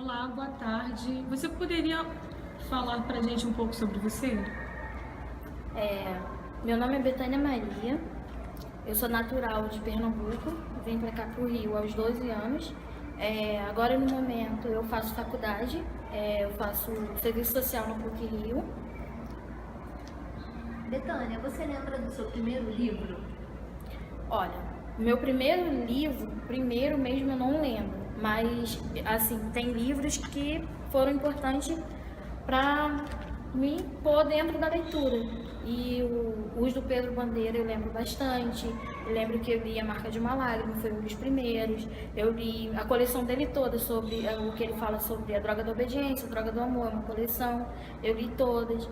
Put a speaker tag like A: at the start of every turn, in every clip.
A: Olá, boa tarde. Você poderia falar para a gente um pouco sobre você?
B: Meu nome é Betânia Maria, eu sou natural de Pernambuco, vim para cá para o Rio aos 12 anos. Agora, no momento, eu faço faculdade, eu faço serviço social no PUC Rio.
C: Betânia, você lembra do seu primeiro livro?
B: Olha, meu primeiro livro, primeiro mesmo eu não lembro, mas assim, tem livros que foram importantes para me pôr dentro da leitura. E os do Pedro Bandeira eu lembro bastante. Eu lembro que eu li A Marca de uma Lágrima, foi um dos primeiros. Eu li a coleção dele toda, sobre o que ele fala sobre a droga da obediência, a droga do amor, uma coleção. Eu li todas.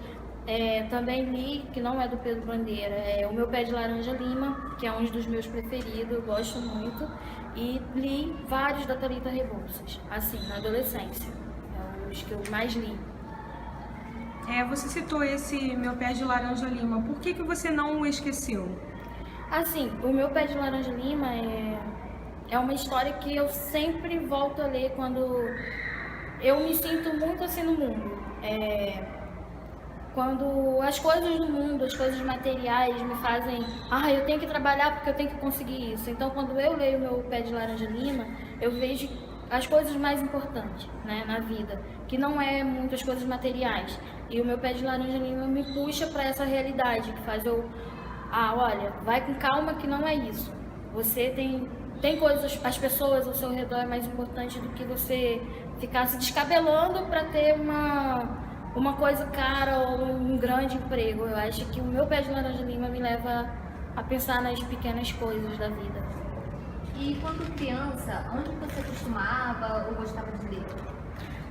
B: Também li, que não é do Pedro Bandeira, O Meu Pé de Laranja Lima, que é um dos meus preferidos, eu gosto muito. E li vários da Thalita Rebouças, assim, na adolescência. É os que eu mais li.
A: Você citou esse Meu Pé de Laranja Lima. Por que você não o esqueceu?
B: Assim, O Meu Pé de Laranja Lima é uma história que eu sempre volto a ler quando eu me sinto muito assim no mundo. Quando as coisas do mundo, as coisas materiais me fazem, eu tenho que trabalhar porque eu tenho que conseguir isso. Então, quando eu leio Meu Pé de Laranja Lima, eu vejo as coisas mais importantes, né, na vida, que não é muitas coisas materiais. E o Meu Pé de Laranja Lima me puxa para essa realidade, que faz eu, olha, vai com calma que não é isso. Você tem coisas, as pessoas ao seu redor é mais importante do que você ficar se descabelando para ter uma coisa cara ou um grande emprego. Eu acho que o Meu Pé de Laranja Lima me leva a pensar nas pequenas coisas da vida.
C: E quando criança, onde você costumava ou gostava de ler?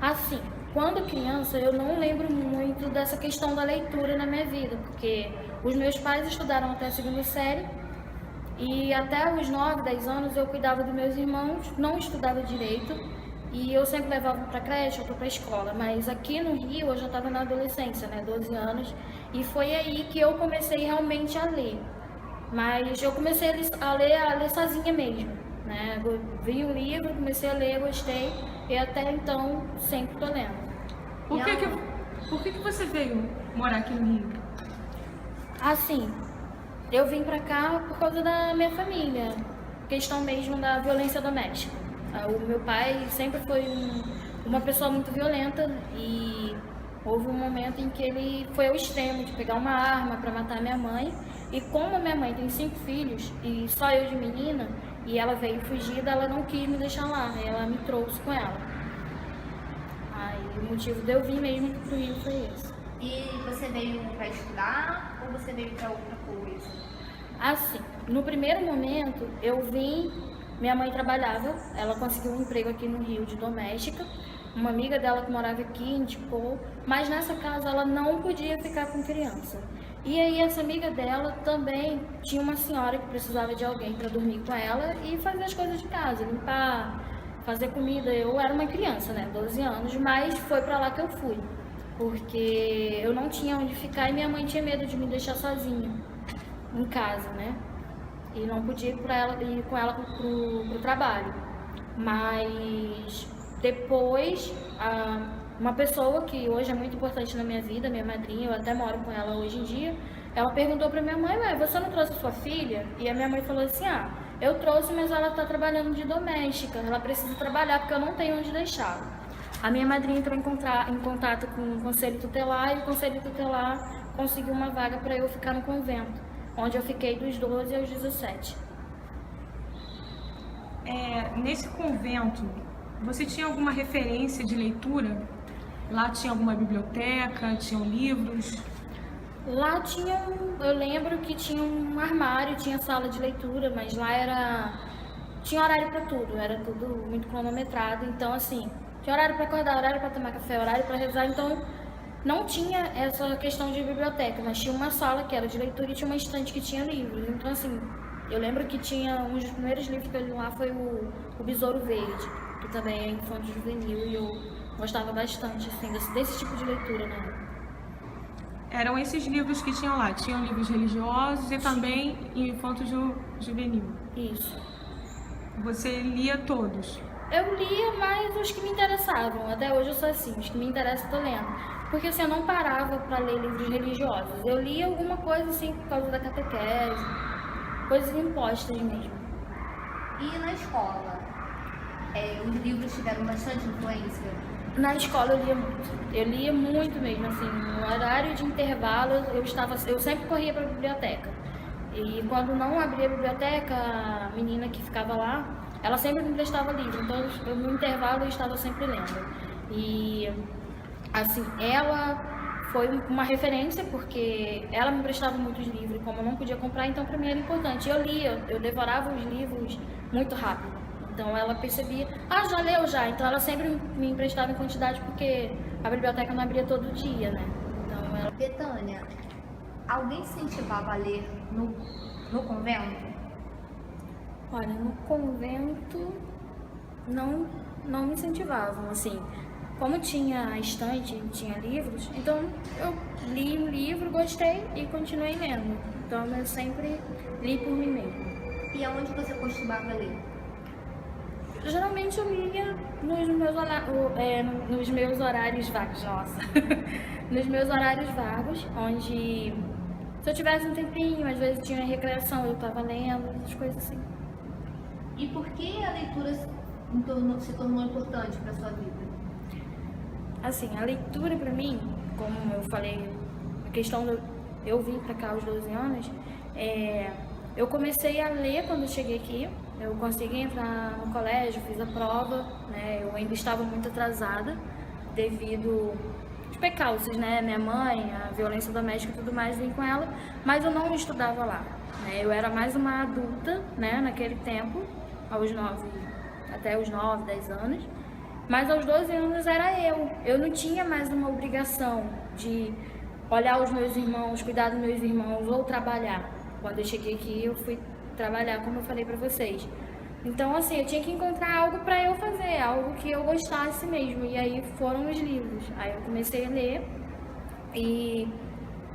B: Assim, quando criança eu não lembro muito dessa questão da leitura na minha vida, porque os meus pais estudaram até a segunda série e até os 9, 10 anos eu cuidava dos meus irmãos, não estudava direito. E eu sempre levava para creche ou para escola, mas aqui no Rio eu já estava na adolescência, né, 12 anos, e foi aí que eu comecei realmente a ler. Mas eu comecei a ler sozinha mesmo, né? Eu vi um livro, comecei a ler, gostei, e até então sempre tô lendo.
A: Por que você veio morar aqui no Rio?
B: Assim, eu vim para cá por causa da minha família, questão mesmo da violência doméstica. O meu pai sempre foi uma pessoa muito violenta e houve um momento em que ele foi ao extremo de pegar uma arma para matar minha mãe. E como a minha mãe tem 5 filhos e só eu de menina, e ela veio fugida, ela não quis me deixar lá, ela me trouxe com ela. Aí o motivo de eu vir mesmo pro Rio foi esse.
C: E você veio para estudar ou você veio para outra coisa?
B: Assim, no primeiro momento eu vim. Minha mãe trabalhava, ela conseguiu um emprego aqui no Rio de doméstica. Uma amiga dela que morava aqui indicou, mas nessa casa ela não podia ficar com criança. E aí essa amiga dela também tinha uma senhora que precisava de alguém para dormir com ela e fazer as coisas de casa, limpar, fazer comida. Eu era uma criança, né, 12 anos, mas foi para lá que eu fui, porque eu não tinha onde ficar e minha mãe tinha medo de me deixar sozinha em casa, né? E não podia ir com ela pro trabalho. Mas depois, uma pessoa que hoje é muito importante na minha vida, minha madrinha, eu até moro com ela hoje em dia, ela perguntou pra minha mãe, você não trouxe sua filha? E a minha mãe falou assim, eu trouxe, mas ela tá trabalhando de doméstica, ela precisa trabalhar porque eu não tenho onde deixá-la. A minha madrinha entrou em contato com o Conselho Tutelar e o Conselho Tutelar conseguiu uma vaga para eu ficar no convento, onde eu fiquei dos 12 aos 17.
A: Nesse convento, você tinha alguma referência de leitura? Lá tinha alguma biblioteca, tinham livros?
B: Lá eu lembro que tinha um armário, tinha sala de leitura, mas lá tinha horário para tudo, era tudo muito cronometrado, então assim, tinha horário para acordar, horário para tomar café, horário para rezar, então não tinha essa questão de biblioteca, mas tinha uma sala que era de leitura e tinha uma estante que tinha livros. Então, assim, eu lembro que tinha um dos primeiros livros que eu li lá foi o Besouro Verde, que também é infanto-juvenil e eu gostava bastante, assim, desse tipo de leitura, né?
A: Eram esses livros que tinham lá, tinham livros religiosos e também infanto-juvenil.
B: Isso.
A: Você lia todos?
B: Eu lia mais os que me interessavam. Até hoje eu sou assim, os que me interessam eu tô lendo. Porque assim, eu não parava para ler livros religiosos. Eu lia alguma coisa assim por causa da catequese, coisas impostas mesmo.
C: E na escola, os livros tiveram bastante influência?
B: Na escola eu lia muito. Eu lia muito mesmo, assim, no horário de intervalo eu sempre corria para a biblioteca. E quando não abria a biblioteca, a menina que ficava lá, ela sempre me emprestava livro, então no intervalo eu estava sempre lendo. E assim, ela foi uma referência porque ela me emprestava muitos livros, como eu não podia comprar, então para mim era importante. Eu lia, eu devorava os livros muito rápido. Então ela percebia, já leu já, então ela sempre me emprestava em quantidade porque a biblioteca não abria todo dia, né? Então ela...
C: Betânia, alguém incentivava a ler no convento?
B: Olha, no convento não me incentivavam, assim. Como tinha estante, tinha livros, então eu li um livro, gostei e continuei lendo. Então eu sempre li por mim mesma.
C: E aonde você costumava ler?
B: Geralmente eu lia nos meus horários vagos, nossa. Nos meus horários vagos, onde se eu tivesse um tempinho, às vezes tinha recreação, eu estava lendo, essas coisas assim.
C: E por que a leitura se tornou importante para sua vida?
B: Assim, a leitura para mim, como eu falei, a questão eu vim para cá aos 12 anos, eu comecei a ler quando eu cheguei aqui. Eu consegui entrar no colégio, fiz a prova, né? Eu ainda estava muito atrasada devido aos percalços, né? Minha mãe, a violência doméstica e tudo mais, vim com ela, mas eu não estudava lá, né? Eu era mais uma adulta, né? Naquele tempo, até os 9, 10 anos, mas aos 12 anos era eu. Eu não tinha mais uma obrigação de olhar os meus irmãos, cuidar dos meus irmãos ou trabalhar. Quando eu cheguei aqui, eu fui trabalhar, como eu falei pra vocês. Então, assim, eu tinha que encontrar algo pra eu fazer, algo que eu gostasse mesmo. E aí foram os livros. Aí eu comecei a ler. E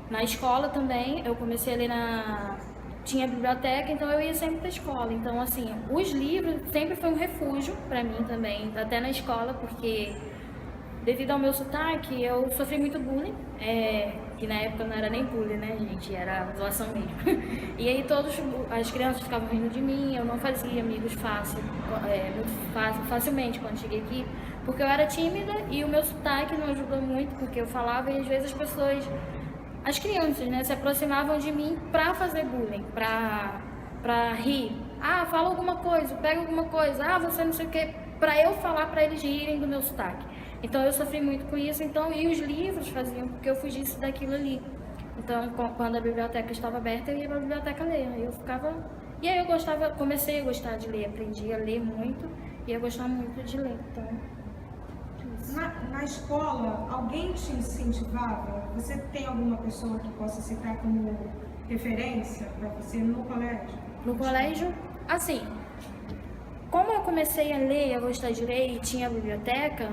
B: na escola também, eu comecei a ler tinha biblioteca, então eu ia sempre pra escola. Então, assim, os livros sempre foi um refúgio pra mim também, até na escola, porque devido ao meu sotaque, eu sofri muito bullying, que na época não era nem bullying, né, gente? Era zoação mesmo. E aí as crianças ficavam rindo de mim, eu não fazia amigos facilmente quando cheguei aqui, porque eu era tímida e o meu sotaque não ajudou muito, porque eu falava e às vezes as crianças, né, se aproximavam de mim pra fazer bullying, pra rir. Fala alguma coisa, pega alguma coisa, você não sei o que, pra eu falar pra eles rirem do meu sotaque. Então eu sofri muito com isso, e os livros faziam com que eu fugisse daquilo ali. Então quando a biblioteca estava aberta, eu ia pra biblioteca ler, e aí eu comecei a gostar de ler, aprendi a ler muito, e eu gostava muito de ler, então...
A: Na escola, alguém te incentivava? Você tem alguma pessoa que possa citar como referência para você no colégio?
B: No colégio, assim, como eu comecei a ler, a gostar de ler e tinha a biblioteca,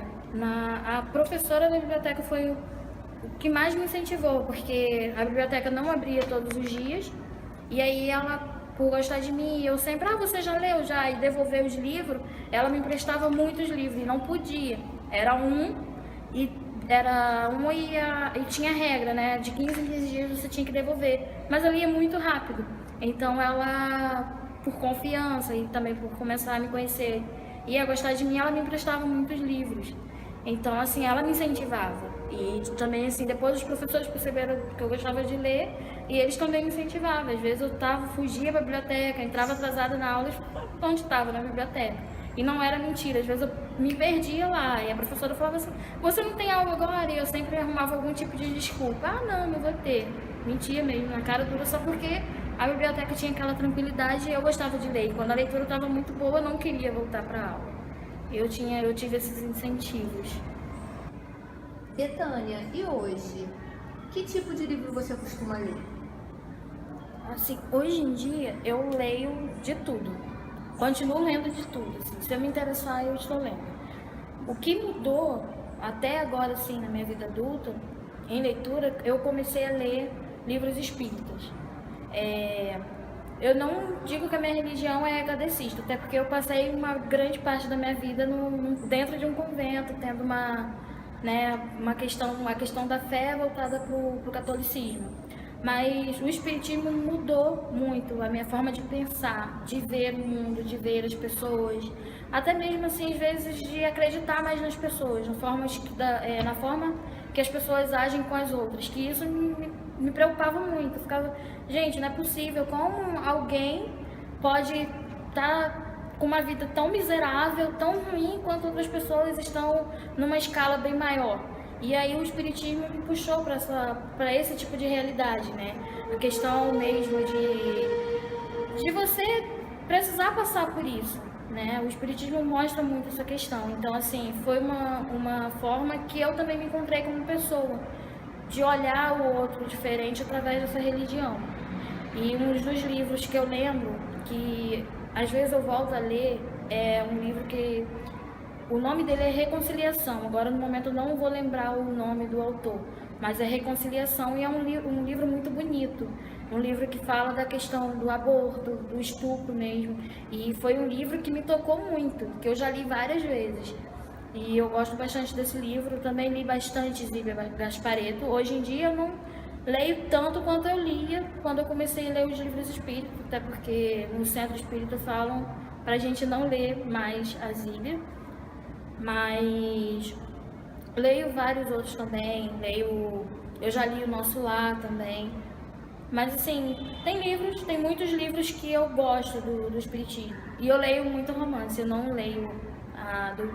B: a professora da biblioteca foi o que mais me incentivou, porque a biblioteca não abria todos os dias, e aí ela, por gostar de mim, eu sempre, você já leu já, e devolver os livros, ela me emprestava muitos livros, e não podia, e tinha regra, né, de 15 em 15 dias você tinha que devolver, mas eu lia muito rápido, então ela, por confiança e também por começar a me conhecer e a gostar de mim, ela me emprestava muitos livros. Então, assim, ela me incentivava. E também, assim, depois os professores perceberam que eu gostava de ler e eles também me incentivavam. Às vezes eu fugia pra biblioteca, entrava atrasada na aula e onde estava? Na biblioteca. E não era mentira, às vezes eu me perdia lá e a professora falava assim, você não tem aula agora? E eu sempre arrumava algum tipo de desculpa. Não vou ter. Mentia mesmo, na cara dura, só porque a biblioteca tinha aquela tranquilidade e eu gostava de ler. E quando a leitura estava muito boa, eu não queria voltar pra aula. Eu tive esses incentivos.
C: Betânia, e hoje? Que tipo de livro você costuma ler?
B: Assim, hoje em dia eu leio de tudo. Continuo lendo de tudo. Assim, se eu me interessar, eu estou lendo. O que mudou até agora, assim, na minha vida adulta, em leitura, eu comecei a ler livros espíritas. eu não digo que a minha religião é kardecista, até porque eu passei uma grande parte da minha vida dentro de um convento, tendo a questão da fé voltada para o catolicismo. Mas o espiritismo mudou muito a minha forma de pensar, de ver o mundo, de ver as pessoas, até mesmo assim, às vezes, de acreditar mais nas pessoas, na forma que as pessoas agem com as outras, que isso me preocupava muito. Eu ficava, gente, não é possível, como alguém pode estar com uma vida tão miserável, tão ruim, quanto outras pessoas estão numa escala bem maior. E aí o espiritismo me puxou para esse tipo de realidade, né? A questão mesmo de você precisar passar por isso, né? O espiritismo mostra muito essa questão. Então, assim, foi uma forma que eu também me encontrei como pessoa, de olhar o outro diferente através dessa religião. E um dos livros que eu lembro, que às vezes eu volto a ler, é um livro que o nome dele é Reconciliação. Agora, no momento, eu não vou lembrar o nome do autor, mas é Reconciliação, e é um livro muito bonito. Um livro que fala da questão do aborto, do estupro mesmo. E foi um livro que me tocou muito, que eu já li várias vezes. E eu gosto bastante desse livro. Também li bastante Zíbia Gasparetto. Hoje em dia eu não leio tanto quanto eu lia quando eu comecei a ler os livros espíritas, até porque no centro espírita falam pra gente não ler mais a Zíbia. Mas leio vários outros também, eu já li o Nosso Lar também. Mas assim, tem muitos livros que eu gosto do espiritismo. E eu leio muito romance, eu não leio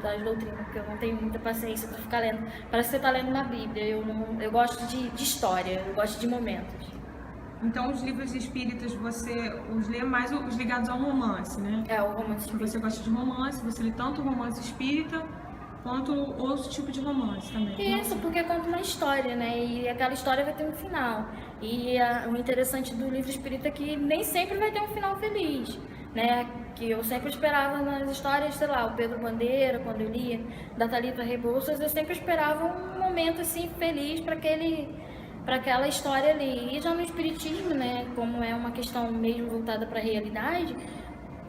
B: das doutrinas, porque eu não tenho muita paciência para ficar lendo. Parece que você está lendo uma Bíblia, eu gosto de história, eu gosto de momentos.
A: Então, os livros espíritas, você os lê mais os ligados ao romance, né?
B: É, o romance espírita.
A: Você gosta de romance, você lê tanto romance espírita quanto outro tipo de romance também.
B: Isso, porque conta uma história, né? E aquela história vai ter um final. E o interessante do livro espírita é que nem sempre vai ter um final feliz, né? Que eu sempre esperava nas histórias, sei lá, o Pedro Bandeira, quando eu lia, da Thalita Rebouças, eu sempre esperava um momento assim feliz para aquela história ali. E já no espiritismo, né, como é uma questão mesmo voltada para a realidade,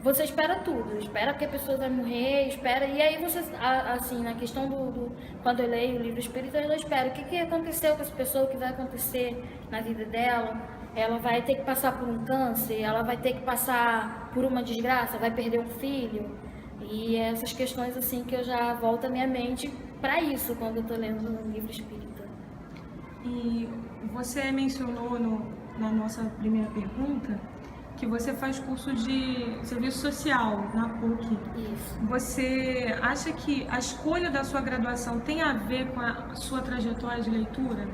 B: você espera tudo, espera que a pessoa vai morrer, espera, e aí você, assim, na questão quando eu leio o livro espírita, eu espero o que aconteceu com essa pessoa, o que vai acontecer na vida dela. Ela vai ter que passar por um câncer, ela vai ter que passar por uma desgraça, vai perder um filho. E essas questões, assim, que eu já volto à minha mente para isso quando eu estou lendo um livro espírita.
A: E você mencionou na nossa primeira pergunta que você faz curso de serviço social na PUC.
B: Isso.
A: Você acha que a escolha da sua graduação tem a ver com a sua trajetória de leitura?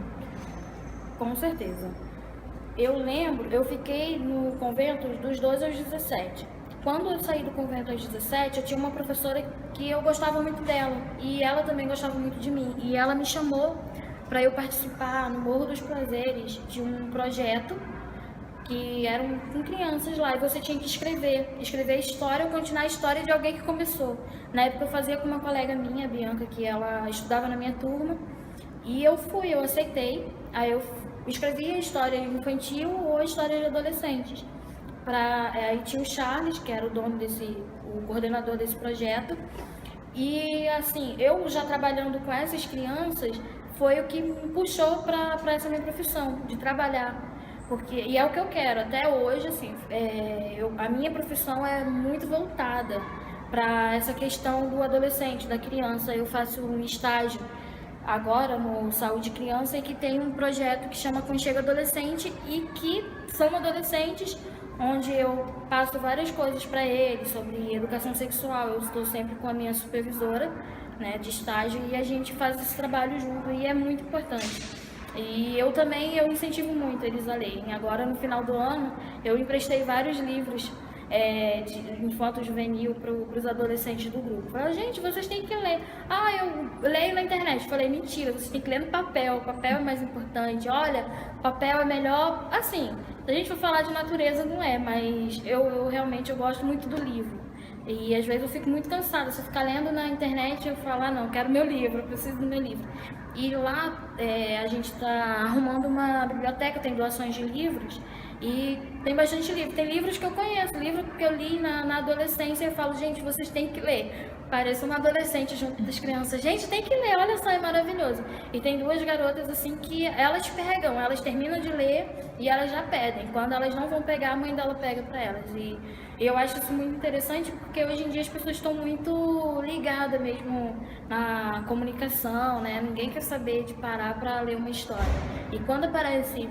B: Com certeza. Eu lembro, eu fiquei no convento dos 12 aos 17. Quando eu saí do convento aos 17, eu tinha uma professora que eu gostava muito dela. E ela também gostava muito de mim. E ela me chamou para eu participar no Morro dos Prazeres de um projeto que eram com crianças lá. E você tinha que escrever a história ou continuar a história de alguém que começou. Na época eu fazia com uma colega minha, a Bianca, que ela estudava na minha turma. E eu aceitei. Aí eu escrevi a história infantil ou a história de adolescentes. Aí tinha o Charles, que era o coordenador desse projeto. E assim, eu já trabalhando com essas crianças, foi o que me puxou para essa minha profissão, de trabalhar. E é o que eu quero. Até hoje, assim, a minha profissão é muito voltada para essa questão do adolescente, da criança. Eu faço um estágio agora no Saúde Criança, e que tem um projeto que chama Conchego Adolescente, e que são adolescentes onde eu passo várias coisas para eles sobre educação sexual. Eu estou sempre com a minha supervisora, né, de estágio, e a gente faz esse trabalho junto, e é muito importante. E eu incentivo muito eles a lerem. Agora, no final do ano, eu emprestei vários livros de infanto-juvenil para os adolescentes do grupo. Falei, gente, vocês têm que ler. Eu leio na internet. Falei, mentira, vocês têm que ler no papel. O papel é mais importante. Olha, papel é melhor. Assim, se a gente for falar de natureza, não é, mas eu realmente gosto muito do livro. E às vezes eu fico muito cansada. Se eu ficar lendo na internet, eu falo, não, eu quero meu livro, eu preciso do meu livro. E lá a gente está arrumando uma biblioteca, tem doações de livros, E tem bastante livro. Tem livros que eu conheço, livro que eu li na adolescência e eu falo, gente, vocês têm que ler. Pareço uma adolescente junto das crianças. Gente, tem que ler, olha só, é maravilhoso. E tem duas garotas assim que elas pegam, elas terminam de ler e elas já pedem. Quando elas não vão pegar, a mãe dela pega para elas. E eu acho isso muito interessante porque hoje em dia as pessoas estão muito ligadas mesmo na comunicação, né? Ninguém quer saber de parar para ler uma história. E quando aparece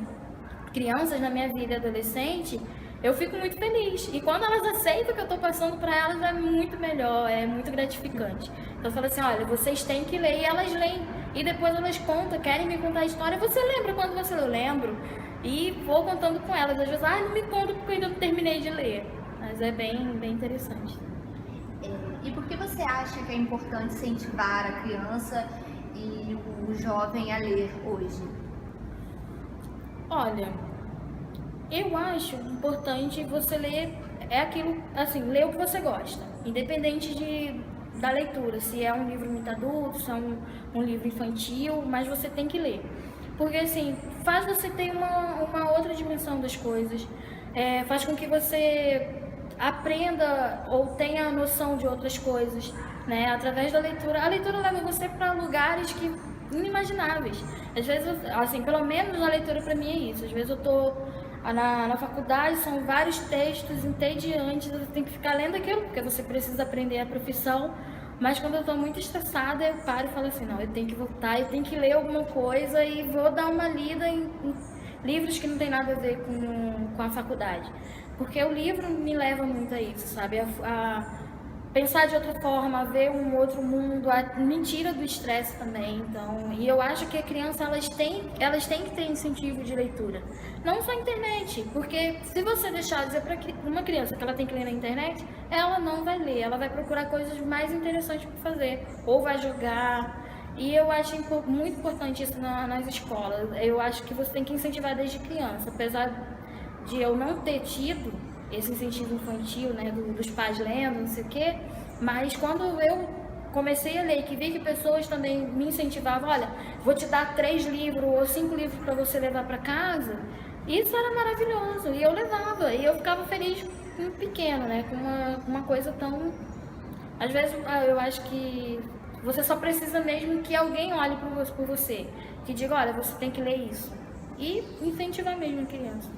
B: crianças na minha vida adolescente, eu fico muito feliz. E quando elas aceitam o que eu estou passando para elas, é muito melhor, é muito gratificante. Então eu falo assim, olha, vocês têm que ler, e elas leem. E depois elas contam, querem me contar a história. Você lembra quando você leu? Eu lembro. E vou contando com elas. Às vezes, não me conta porque eu ainda não terminei de ler. Mas é bem interessante.
C: E por que você acha que é importante incentivar a criança e o jovem a ler hoje?
B: Olha, eu acho importante você ler, é aquilo, assim, ler o que você gosta, independente da leitura, se é um livro muito adulto, se é um livro infantil, mas você tem que ler. Porque, assim, faz você ter uma outra dimensão das coisas, faz com que você aprenda ou tenha noção de outras coisas, né? Através da leitura. A leitura leva você para lugares que inimagináveis. Às vezes, assim, pelo menos a leitura para mim é isso. Às vezes eu tô na faculdade, são vários textos entediantes, eu tenho que ficar lendo aquilo, porque você precisa aprender a profissão. Mas quando eu estou muito estressada, eu paro e falo assim, não, eu tenho que voltar, eu tenho que ler alguma coisa e vou dar uma lida em livros que não tem nada a ver com a faculdade. Porque o livro me leva muito a isso, sabe? A pensar de outra forma, a ver um outro mundo, me tira do estresse também. Então, e eu acho que a criança, elas têm que ter incentivo de leitura. Não só a internet, porque se você deixar dizer para uma criança que ela tem que ler na internet, ela não vai ler, ela vai procurar coisas mais interessantes para fazer, ou vai jogar. E eu acho muito importante isso nas escolas. Eu acho que você tem que incentivar desde criança, apesar de eu não ter tido esse incentivo infantil, né, dos pais lendo, não sei o quê, mas quando eu comecei a ler, que vi que pessoas também me incentivavam, olha, vou te dar 3 livros ou 5 livros para você levar para casa, isso era maravilhoso, e eu levava, e eu ficava feliz com pequeno, né, com uma coisa tão... Às vezes eu acho que você só precisa mesmo que alguém olhe por você, que diga, olha, você tem que ler isso, e incentivar mesmo a criança.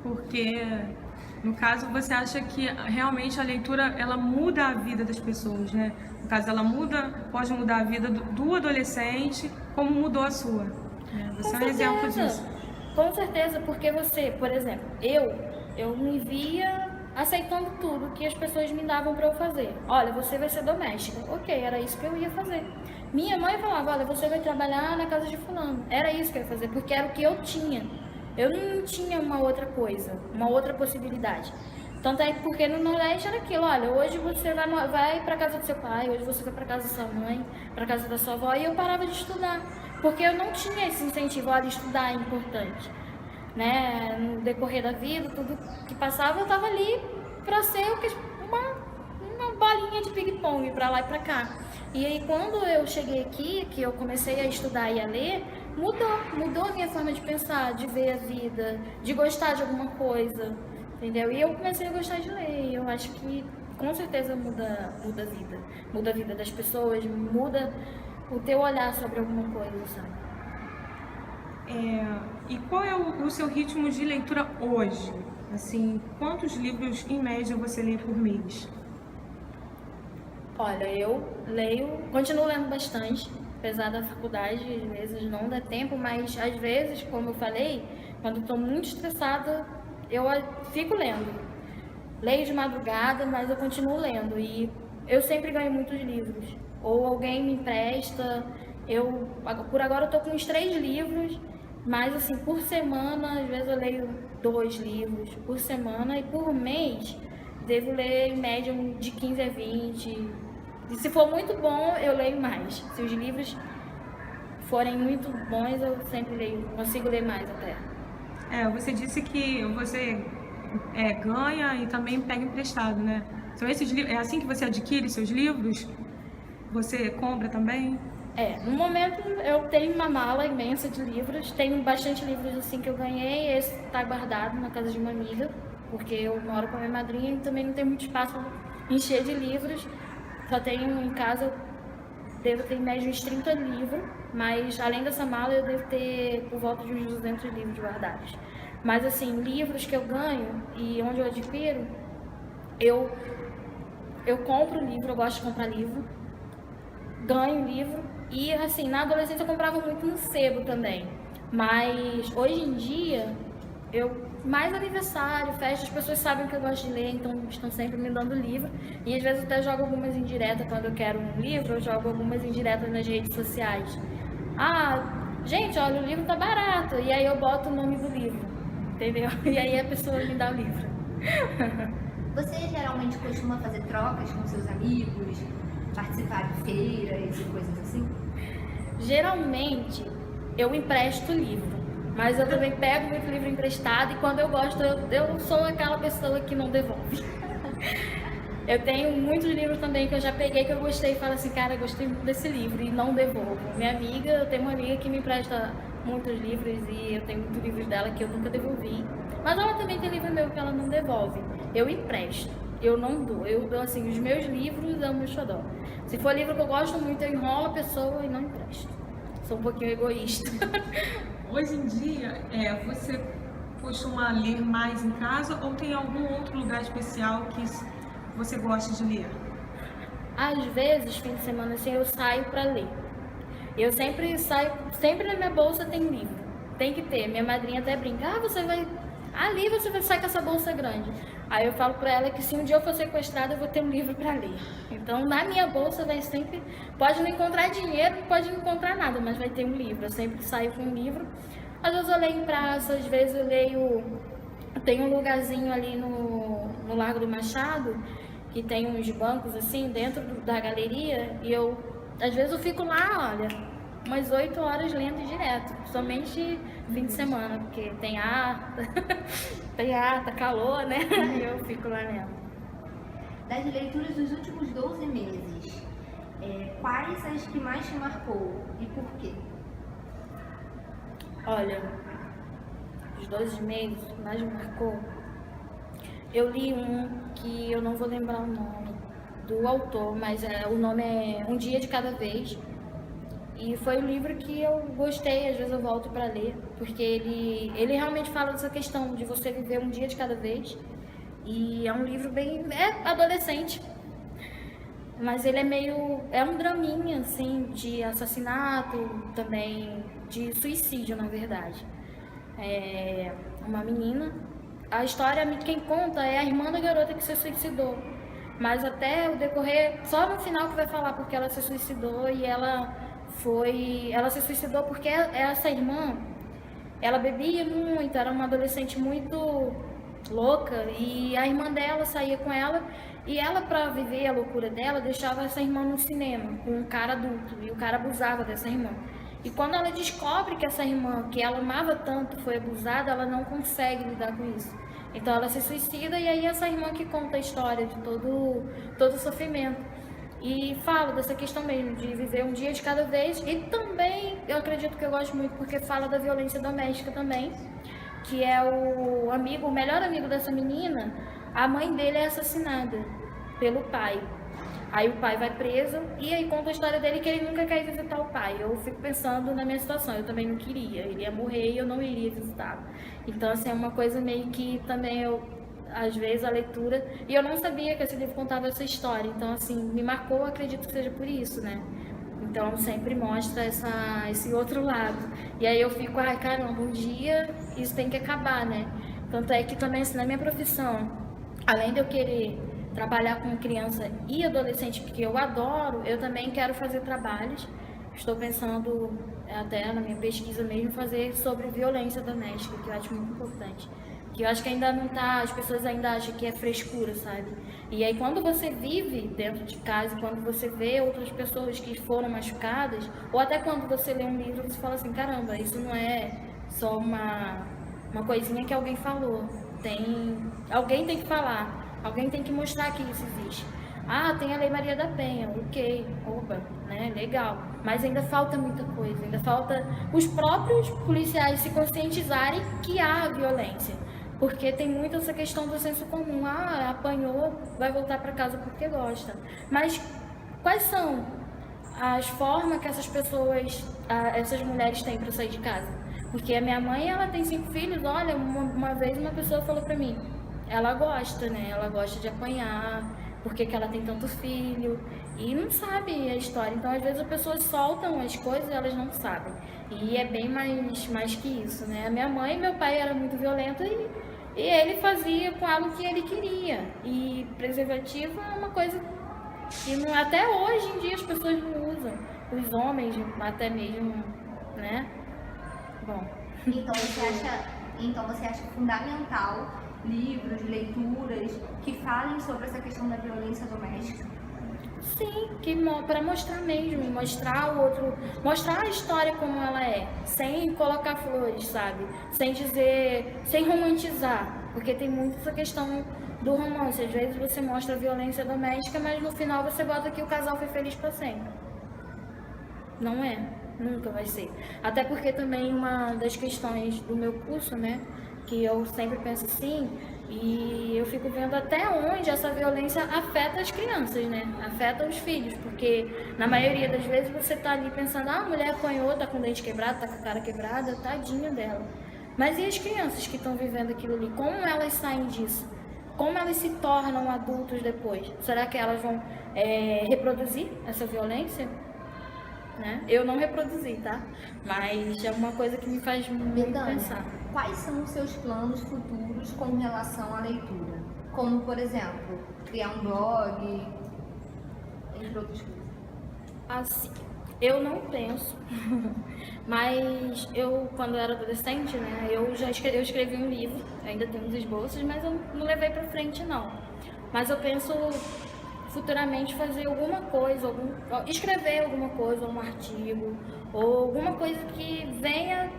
A: Porque, no caso, você acha que realmente a leitura, ela muda a vida das pessoas, né? No caso, ela pode mudar a vida do adolescente, como mudou a sua. Né? Você é um exemplo disso.
B: Com certeza, porque você, por exemplo, eu me via aceitando tudo que as pessoas me davam para eu fazer. Olha, você vai ser doméstica. Ok, era isso que eu ia fazer. Minha mãe falava, olha, você vai trabalhar na casa de fulano. Era isso que eu ia fazer, porque era o que eu tinha. Eu não tinha uma outra coisa, uma outra possibilidade. Tanto é porque no Nordeste era aquilo, olha, hoje você vai para casa do seu pai, hoje você vai para casa da sua mãe, para casa da sua avó, e eu parava de estudar, porque eu não tinha esse incentivo, olha, estudar é importante. Né? No decorrer da vida, tudo que passava, eu estava ali para ser uma bolinha de ping-pong para lá e para cá. E aí quando eu cheguei aqui, que eu comecei a estudar e a ler, mudou a minha forma de pensar, de ver a vida, de gostar de alguma coisa, entendeu? E eu comecei a gostar de ler, e eu acho que com certeza muda a vida das pessoas, muda o teu olhar sobre alguma coisa, sabe?
A: E qual é o seu ritmo de leitura hoje? Assim, quantos livros em média você lê por mês?
B: Olha, eu continuo lendo bastante. Apesar da faculdade, às vezes não dá tempo, mas às vezes, como eu falei, quando estou muito estressada, eu fico lendo. Leio de madrugada, mas eu continuo lendo e eu sempre ganho muitos livros. Ou alguém me empresta, por agora eu estou com uns 3 livros, mas assim, por semana, às vezes eu leio 2 livros por semana e por mês devo ler em média de 15 a 20. E se for muito bom, eu leio mais. Se os livros forem muito bons, eu sempre leio, consigo ler mais até.
A: Você disse que você ganha e também pega emprestado, né? Então, é assim que você adquire seus livros? Você compra também?
B: No momento eu tenho uma mala imensa de livros, tenho bastante livros assim que eu ganhei, esse tá guardado na casa de uma amiga, porque eu moro com a minha madrinha e também não tem muito espaço para encher de livros, só tenho em casa, eu devo ter em média uns 30 livros, mas além dessa mala eu devo ter por volta de uns 200 livros guardados. Mas assim, livros que eu ganho e onde eu adquiro, eu compro livro, eu gosto de comprar livro, ganho livro e assim, na adolescência eu comprava muito no sebo também. Mas hoje em dia, mais aniversário, festa, as pessoas sabem que eu gosto de ler, então estão sempre me dando livro. E às vezes eu até jogo algumas indiretas quando eu quero um livro, eu jogo algumas indiretas nas redes sociais. Gente, olha, o livro tá barato. E aí eu boto o nome do livro, entendeu? E aí a pessoa me dá o livro.
C: Você geralmente costuma fazer trocas com seus amigos, participar de feiras e coisas assim?
B: Geralmente eu empresto livro, mas eu também pego muito livro emprestado e quando eu gosto, eu sou aquela pessoa que não devolve. Eu tenho muitos livros também que eu já peguei que eu gostei e falo assim, cara, eu gostei muito desse livro e não devolvo. Eu tenho uma amiga que me empresta muitos livros e eu tenho muitos livros dela que eu nunca devolvi. Mas ela também tem livro meu que ela não devolve. Eu empresto, eu não dou. Eu dou assim, os meus livros é o meu xodó. Se for livro que eu gosto muito, eu enrolo a pessoa e não empresto. Sou um pouquinho egoísta.
A: Hoje em dia, você costuma ler mais em casa ou tem algum outro lugar especial que você gosta de ler?
B: Às vezes, fim de semana assim, eu saio para ler. Eu sempre saio, sempre na minha bolsa tem livro. Tem que ter. Minha madrinha até brinca, ali você vai sair com essa bolsa grande. Aí eu falo pra ela que se um dia eu for sequestrada, eu vou ter um livro pra ler. Então na minha bolsa vai sempre, pode não encontrar dinheiro, pode não encontrar nada, mas vai ter um livro. Eu sempre saio com um livro. Às vezes eu leio em praça, às vezes eu leio, tem um lugarzinho ali no Largo do Machado, que tem uns bancos assim, dentro da galeria, e às vezes eu fico lá, olha, umas 8 horas lendo direto, somente fim de semana, porque tem ar, tá calor, né? E eu fico lá lendo.
C: Das leituras dos últimos 12 meses, quais as que mais te marcou e por quê?
B: Olha, os 12 meses que mais me marcou, eu li um que eu não vou lembrar o nome do autor, mas o nome é Um Dia de Cada Vez. E foi um livro que eu gostei, às vezes eu volto para ler, porque ele realmente fala dessa questão de você viver um dia de cada vez. E é um livro bem adolescente, mas ele é um draminha, assim, de assassinato, também de suicídio, na verdade. É uma menina, a história, quem conta é a irmã da garota que se suicidou, mas até o decorrer, só no final que vai falar porque ela se suicidou e ela se suicidou porque essa irmã, ela bebia muito, era uma adolescente muito louca e a irmã dela saía com ela e ela, para viver a loucura dela, deixava essa irmã no cinema com um cara adulto e o cara abusava dessa irmã. E quando ela descobre que essa irmã, que ela amava tanto, foi abusada, ela não consegue lidar com isso. Então ela se suicida e aí essa irmã que conta a história de todo o sofrimento. E fala dessa questão mesmo, de viver um dia de cada vez. E também, eu acredito que eu gosto muito porque fala da violência doméstica também, que é o melhor amigo dessa menina, a mãe dele é assassinada pelo pai. Aí o pai vai preso e aí conta a história dele que ele nunca quer ir visitar o pai. Eu fico pensando na minha situação, eu também não queria. Ele ia morrer e eu não iria visitá-lo. Então, assim, é uma coisa meio que também às vezes a leitura, e eu não sabia que esse livro contava essa história, então assim, me marcou, acredito que seja por isso, né? Então sempre mostra esse outro lado, e aí eu fico, caramba, um dia isso tem que acabar, né? Tanto é que também, assim, na minha profissão, além de eu querer trabalhar com criança e adolescente, que eu adoro, eu também quero fazer trabalhos, estou pensando até na minha pesquisa mesmo, fazer sobre violência doméstica, que eu acho muito importante. Que eu acho que ainda não tá, as pessoas ainda acham que é frescura, sabe? E aí quando você vive dentro de casa, quando você vê outras pessoas que foram machucadas, ou até quando você lê um livro, você fala assim, caramba, isso não é só uma coisinha que alguém falou. Alguém tem que falar, alguém tem que mostrar que isso existe. Ah, tem a Lei Maria da Penha, ok, opa, né, legal. Mas ainda falta muita coisa, ainda falta os próprios policiais se conscientizarem que há violência. Porque tem muito essa questão do senso comum. Ah, apanhou, vai voltar para casa porque gosta. Mas quais são as formas que essas pessoas, essas mulheres têm para sair de casa? Porque a minha mãe, ela tem 5 filhos. Olha, uma vez uma pessoa falou para mim, ela gosta, né? Ela gosta de apanhar, porque que ela tem tanto filho e não sabe a história. Então, às vezes, as pessoas soltam as coisas e elas não sabem. E é bem mais que isso, né? A minha mãe e meu pai eram muito violentos e ele fazia com ela o que ele queria. E preservativo é uma coisa que até hoje em dia as pessoas não usam. Os homens, até mesmo, né? Bom.
C: Então você acha fundamental livros, leituras que falem sobre essa questão da violência doméstica?
B: Sim, para mostrar mesmo, mostrar o outro, mostrar a história como ela é, sem colocar flores, sabe? Sem dizer, sem romantizar, porque tem muito essa questão do romance. Às vezes você mostra a violência doméstica, mas no final você bota que o casal foi feliz para sempre. Não é, nunca vai ser. Até porque também uma das questões do meu curso, né, que eu sempre penso assim, e eu fico vendo até onde essa violência afeta as crianças, né? Afeta os filhos, porque na maioria das vezes você tá ali pensando, ah, a mulher apanhou, tá com o dente quebrado, tá com a cara quebrada, tadinha dela. Mas e as crianças que estão vivendo aquilo ali? Como elas saem disso? Como elas se tornam adultos depois? Será que elas vão reproduzir essa violência? Né? Eu não reproduzi, tá? Mas é uma coisa que me faz muito pensar.
C: Quais são os seus planos futuros com relação à leitura? Como, por exemplo, criar um blog, entre outras coisas.
B: Assim, eu não penso, mas eu, quando era adolescente, né, eu escrevi um livro, ainda tenho uns esboços, mas eu não levei pra frente, não. Mas eu penso futuramente fazer alguma coisa, escrever alguma coisa, um artigo, ou alguma coisa que venha,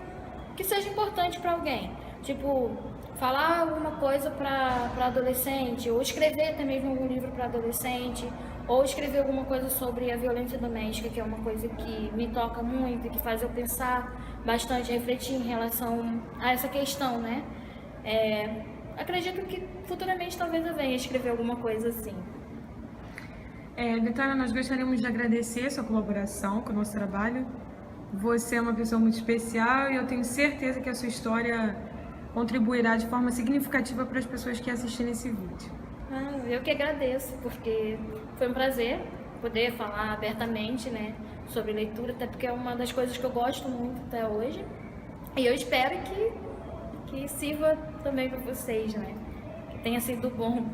B: que seja importante para alguém. Tipo, falar alguma coisa para adolescente, ou escrever até mesmo algum livro para adolescente, ou escrever alguma coisa sobre a violência doméstica, que é uma coisa que me toca muito e que faz eu pensar bastante, refletir em relação a essa questão, né? Acredito que futuramente talvez eu venha escrever alguma coisa assim.
A: Vitória, nós gostaríamos de agradecer a sua colaboração com o nosso trabalho. Você é uma pessoa muito especial e eu tenho certeza que a sua história contribuirá de forma significativa para as pessoas que assistirem esse vídeo.
B: Eu que agradeço, porque foi um prazer poder falar abertamente, né, sobre leitura, até porque é uma das coisas que eu gosto muito até hoje. E eu espero que sirva também para vocês, né, que tenha sido bom.